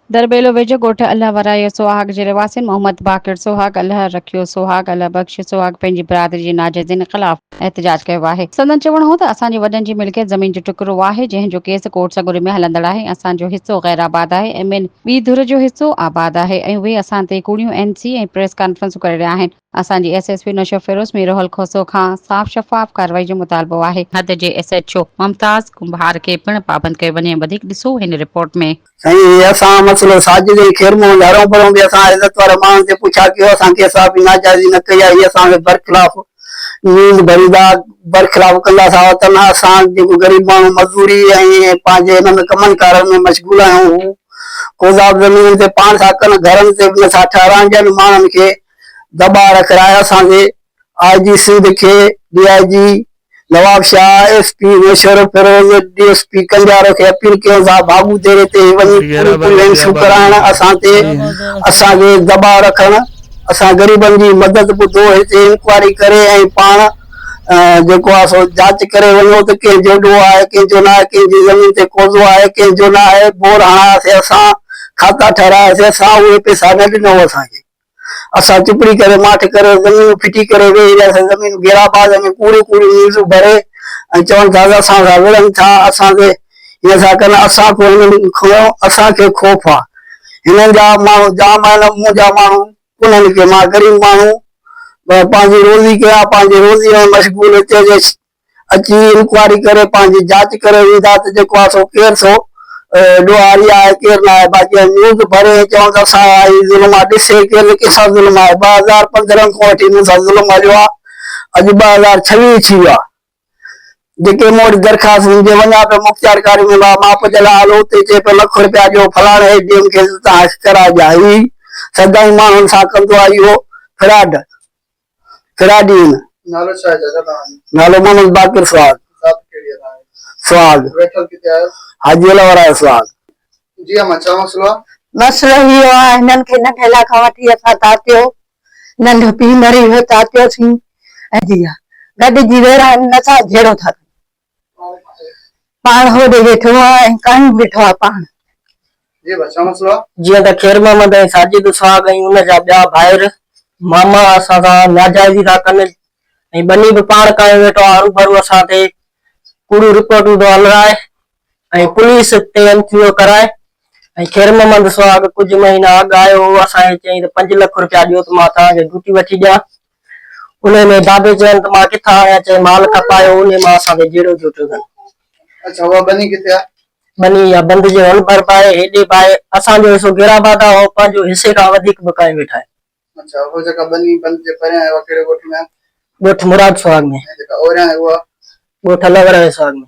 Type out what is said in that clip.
दरबेलो वेझो ॻोठ अल्लाह वरायो सुहाग जे रवासिन मोहम्मद बाकिर सुहाग अल्लाह रखियो सुहाग अल्लाह बख़्श सुहाग पंहिंजी बिरादरी जे नाजाइज़िन ख़िलाफ़ एहतिजाज कयो आहे। संदन चवणो हो त असांजे वॾनि जी मिल्कियत ज़मीन जो टुकड़ो आहे जंहिंजो केस कोर्ट सॻुड़े में हलंदड़ आहे। असांजो हिसो गैर आबाद आहे ऐं ॿी धुर जो हिसो आबाद आहे ऐं उहे असां ते कूड़ियूं एनसी ऐं प्रेस कॉन्फ्रेंसूं करे रहिया आहिनि। असांजी एसएसपी नशो फिरोज़ मीर खोसो खां साफ़ शफ़ाफ़ कार्रवाई जो मुतालबो आहे। हद जे एसएचओ मुमताज़ कुंभार खे पिण पाबंद कयो वञे। वधीक ॾिसो हिन रिपोर्ट में। साईं असां मसलो साजिद खेर में हरों परों भी असां इज़त वारे माण्हुनि ते पुछा कयो असांखे असां बि नाजाइज़ी न कई आहे। असांखे बरख़िलाफ़ नींद भरींदा बरख़िलाफ़ कंदासीं वतन असां जेको ग़रीब माण्हू मज़दूरी ऐं पंहिंजे हिन में कमनि कारनि में मशगूल आहियूं। कोज़ाब ज़मीन ते पाण सां कनि घरनि ते बि नथा ठहिराइनि ॼण माण्हुनि खे दॿा रखाए असांजे आईजी सिंध खे DIG Nawab Shah SP नशर Firoz DSP कंजारो खे अपील कयो था बाबू तेरे ते वञी पूरी पूरी इंशू कराइण असां ते असांखे दॿाउ रखनि। असां ग़रीबनि जी मदद ॿुधो हिते इंक्वायरी करे ऐं पाण जेको आहे सो जांच करे वञो त कंहिंजो ॾोह आहे कंहिंजो न आहे कंहिंजी ज़मीन ते कब्ज़ो आहे कंहिंजो न आहे। बोर हणासीं असां खाता ठहिरायासीं असां उहे पैसा न ॾिनो असांखे। असां चुपड़ी करे माठ करे ज़मीन फिटी करे वेही रहियासीं ज़मीन घेराबाद में कूड़ी कूड़ी न्यूज़ूं भरे ऐं चवनि था असां सां विढ़नि था असांखे हीअं था कनि। असांखे हिननि खां असांखे ख़ौफ़ आहे। हिननि जा माण्हू जाम आहिनि मुंहुं जा माण्हू उन्हनि खे मां ग़रीब माण्हू पंहिंजी रोज़ी कयां पंहिंजी रोज़ी में मशगूल हिते अची इंक्वायरी करे पंहिंजी जांच करे वेंदा त जेको आहे सो केरु सो ॾोहारी आहे केरु न आहे। बाक़ी न्यूज़ भरे चवनि था असां ज़ुल्म आहे ॾिसे केरु कंहिंसां ज़ुल्म आहे। 2015 खां वठी मूं सां ज़ुल्म हलियो आहे। अॼु 2026 थी वियो आहे। जेके मूं वटि दरख़्वास्त मुंहिंजे वञा पियो मुख़्तियार कारी में माप जे लाइ हलो उते चए पियो लख रुपया ॾियो फलाणे एडीएम खे तव्हां कराइजा ही सदाई माण्हुनि सां कंदो आहे इहो फ्रॉड फ्रॉडी। नालो छा आहे दादा तव्हांजो? नालो मोहम्मद बाकिर सुहाग सुहाग हाजी अल्लाह वारा सुहाग। जी मां छा मसलो आहे? मसलो इहो आहे हिननि खे नंढे लाइ खां वठी असां तातियो नंढो पीउ मरी वियो तातियोसीं ऐं जी गॾिजी वेरा नथा जहिड़ो था पाण होॾे वेठो आहे ऐं कान वेठो आहे पाण। जीअं त खेर मोहम्मद ऐं साजिद सुहाग ऐं उनजा ॿिया भाइर मामा असां सां नाजाइज़ी था कनि ऐं बनी बि पाण कयो वेठो आहे हरूभरू असां ते कूड़ियूं रिपोर्टूं थो हलाए ऐं पुलिस ते एनसीओ कराए। ऐं खेर मोहम्मद सुहाग कुझु महीना अॻु आयो हो असांखे चई त 5 लख रुपया ॾियो त मां तव्हांखे ड्यूटी वठी ॾियां। उन में बाबे चवनि त मां किथां आहियां चई माल खपायो उन मां असांखे जहिड़ो जोटियो अथनि। अच्छा उहा बनी किथे आहे? बनी या बंद जे हणबर पाए हेॾे पाए असांजो हिसो घेराबाद आहे उहो पंहिंजो हिसे खां वधीक बकाए वेठा आहिनि। अच्छा वो जगह बनी बंद जे परियां आहे कहिड़े ॻोठ में? ॻोठ मुराद सुहाग में। जेका ओरियां आहे उहा ॻोठ अलॻि रहे सुहाग में।